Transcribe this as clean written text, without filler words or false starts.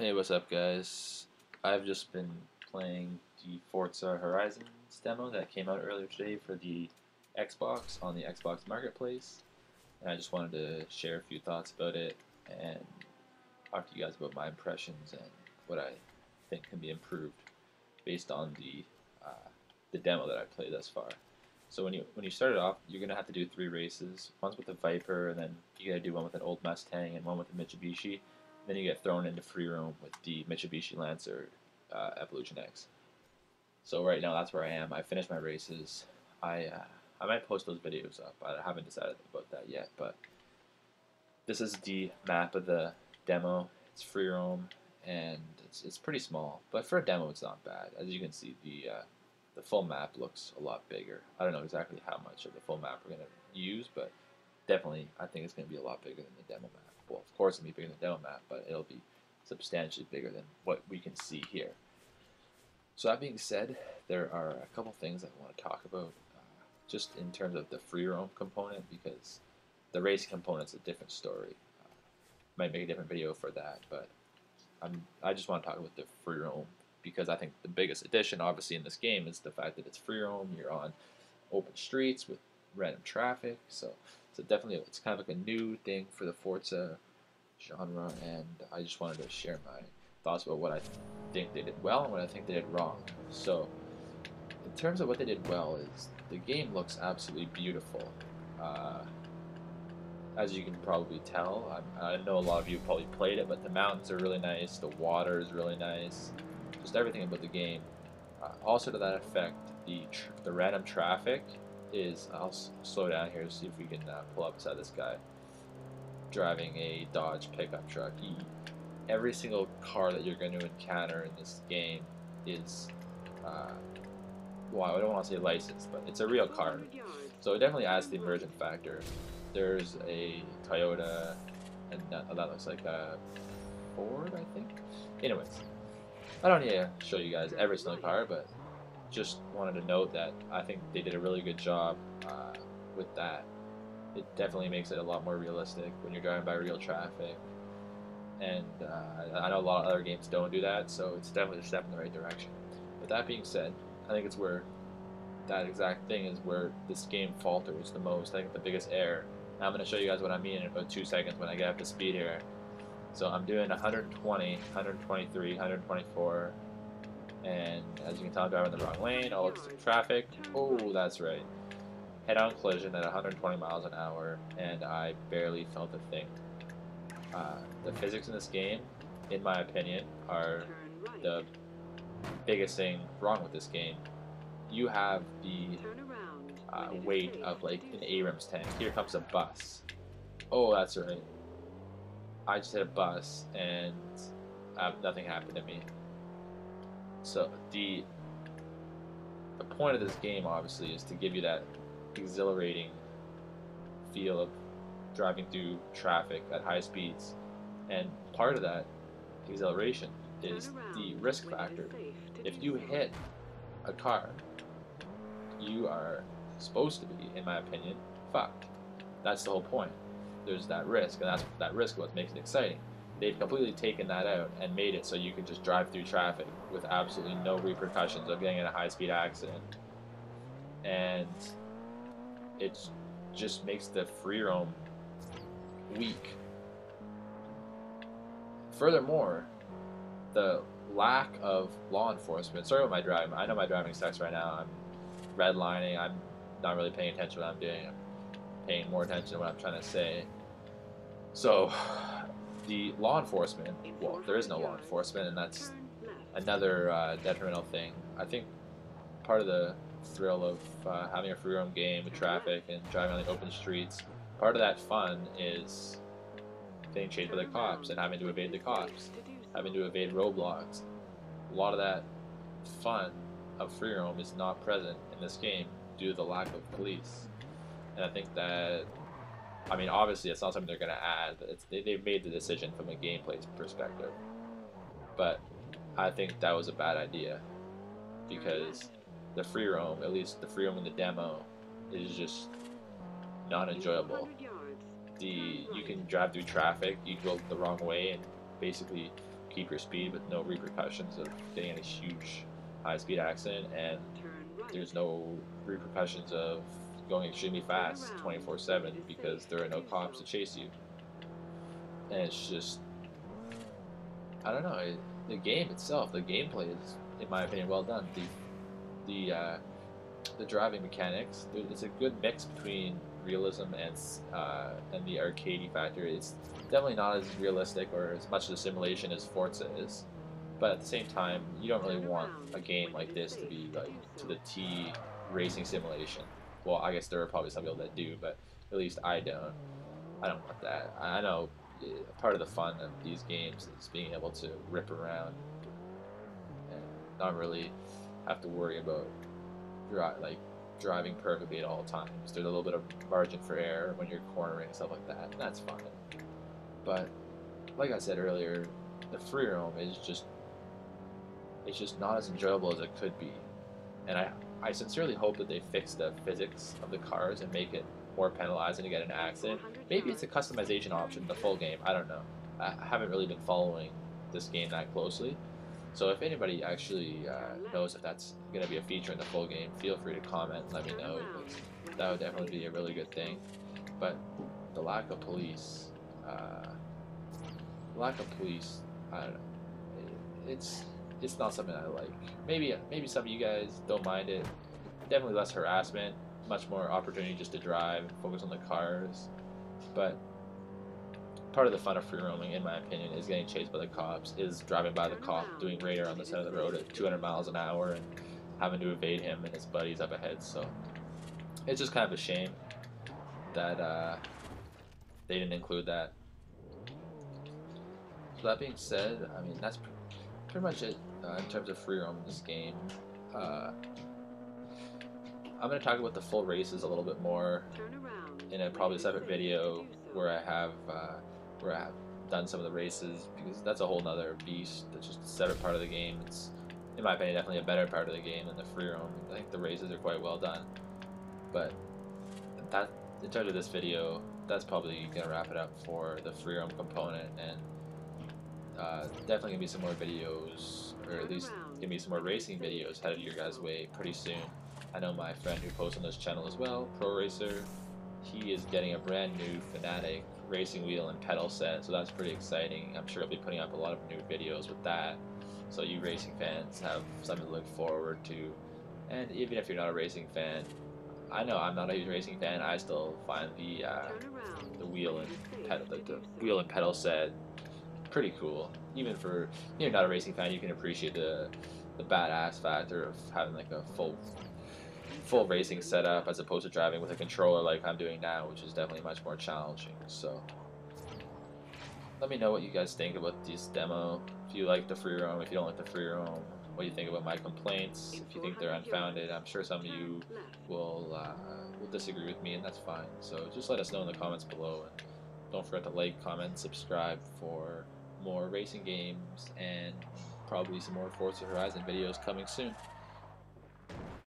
Hey, what's up, guys? I've just been playing the Forza Horizons demo that came out earlier today for the Xbox on the Xbox Marketplace, and I just wanted to share a few thoughts about it and talk to you guys about my impressions and what I think can be improved based on the demo that I played thus far. So when you start it off, you're gonna have to do 3 races. One's with the Viper, and then you gotta do one with an old Mustang and one with the Mitsubishi. Then you get thrown into free roam with the Mitsubishi Lancer Evolution X. So right now that's where I am. I finished my races. I might post those videos up. I haven't decided about that yet, but this is the map of the demo. It's free roam and it's pretty small, but for a demo it's not bad. As you can see, the full map looks a lot bigger. I don't know exactly how much of the full map we're gonna use, but definitely I think it's gonna be a lot bigger than the demo map. Well, of course it'll be bigger than the demo map, but it'll be substantially bigger than what we can see here. So that being said, there are a couple things I want to talk about, just in terms of the free roam component, because the race component's a different story. Might make a different video for that, but I just want to talk about the free roam because I think the biggest addition, obviously, in this game is the fact that it's free roam. You're on open streets with random traffic, so definitely it's kind of like a new thing for the Forza genre, and I just wanted to share my thoughts about what I think they did well and what I think they did wrong. So, in terms of what they did well, is the game looks absolutely beautiful. Uh, as you can probably tell, I know a lot of you probably played it, but the mountains are really nice, the water is really nice, just everything about the game. Also, to that effect, the random traffic is. I'll slow down here to see if we can pull up beside this guy driving a Dodge pickup truck. Every single car that you're going to encounter in this game is, well, I don't want to say licensed, but it's a real car. So it definitely adds the immersion factor. There's a Toyota, and that looks like a Ford, I think. Anyways, I don't need to show you guys every single car, but just wanted to note that I think they did a really good job with that. It definitely makes it a lot more realistic when you're driving by real traffic, and I know a lot of other games don't do that, so it's definitely a step in the right direction. With that being said, I think it's where that exact thing is where this game falters the most. I think the biggest error. Now I'm going to show you guys what I mean in about 2 seconds when I get up to speed here. So I'm doing 120, 123, 124, and as you can tell, I'm driving the wrong lane. I'll look at traffic. Oh, that's right. Head-on collision at 120 miles an hour, and I barely felt a thing. The physics in this game, in my opinion, are the biggest thing wrong with this game. You have the weight of like an Abrams tank. Here comes a bus. Oh, that's right. I just hit a bus and nothing happened to me. So the point of this game, obviously, is to give you that exhilarating feel of driving through traffic at high speeds, and part of that exhilaration is the risk factor. If you hit a car, you are supposed to be, in my opinion, fucked. That's the whole point. There's that risk, and that risk what makes it exciting. They've completely taken that out and made it so you can just drive through traffic with absolutely no repercussions of getting in a high-speed accident. And it just makes the free roam weak. Furthermore, the lack of law enforcement. Sorry about my driving. I know my driving sucks right now. I'm redlining. I'm not really paying attention to what I'm doing. I'm paying more attention to what I'm trying to say. So, the law enforcement, well, there is no law enforcement, and that's another detrimental thing. I think part of the thrill of having a free roam game with traffic and driving on the open streets, part of that fun is getting chased by the cops and having to evade the cops, having to evade roadblocks. A lot of that fun of free roam is not present in this game due to the lack of police. And I think that, I mean, obviously it's not something they're going to add. They've made the decision from a gameplay perspective. But I think that was a bad idea, because the free roam, at least the free roam in the demo, is just not enjoyable. You can drive through traffic, you go the wrong way, and basically keep your speed with no repercussions of getting in a huge high-speed accident, and there's no repercussions of going extremely fast 24/7 because there are no cops to chase you. And it's just, I don't know, the game itself, the gameplay is, in my opinion, well done. The driving mechanics, it's a good mix between realism and the arcadey factor. It's definitely not as realistic or as much of a simulation as Forza is, but at the same time, you don't really want a game like this to be like to the T racing simulation. Well, I guess there are probably some people that do, but at least I don't. I don't want that. I know part of the fun of these games is being able to rip around and not really have to worry about driving perfectly at all times. There's a little bit of margin for error when you're cornering and stuff like that, and that's fine. But like I said earlier, the free roam is just it's just not as enjoyable as it could be. And I sincerely hope that they fix the physics of the cars and make it more penalizing to get an accident. Maybe it's a customization option in the full game. I don't know. I haven't really been following this game that closely. So if anybody actually knows if that's going to be a feature in the full game, feel free to comment and let me know. That would definitely be a really good thing. But the lack of police, I don't know. It's not something I like. Maybe some of you guys don't mind it. Definitely less harassment, much more opportunity just to drive and focus on the cars. But part of the fun of free roaming, in my opinion, is getting chased by the cops, is driving by the cop, doing radar on the side of the road at 200 miles an hour and having to evade him and his buddies up ahead. So it's just kind of a shame that they didn't include that. So that being said, I mean, that's pretty much it in terms of free roam in this game. I'm going to talk about the full races a little bit more in a probably separate video where I have done some of the races, because that's a whole nother beast. That's just a separate part of the game. It's, in my opinion, definitely a better part of the game than the free roam. I think the races are quite well done. But that, in terms of this video, that's probably going to wrap it up for the free roam component, and definitely going to be some more videos, or at least going to be some more racing videos headed your guys' way pretty soon. I know my friend who posts on this channel as well, Pro Racer, he is getting a brand new Fanatic racing wheel and pedal set, so that's pretty exciting. I'm sure he'll be putting up a lot of new videos with that, so you racing fans have something to look forward to. And even if you're not a racing fan, I know I'm not a huge racing fan, I still find the wheel and pedal set pretty cool. Even for you're not a racing fan, you can appreciate the badass factor of having like a full racing setup as opposed to driving with a controller like I'm doing now, which is definitely much more challenging. So let me know what you guys think about this demo. If you like the free roam, if you don't like the free roam, what you think about my complaints. If you think they're unfounded, I'm sure some of you will disagree with me, and that's fine. So just let us know in the comments below, and don't forget to like, comment, subscribe for more racing games and probably some more Forza Horizon videos coming soon.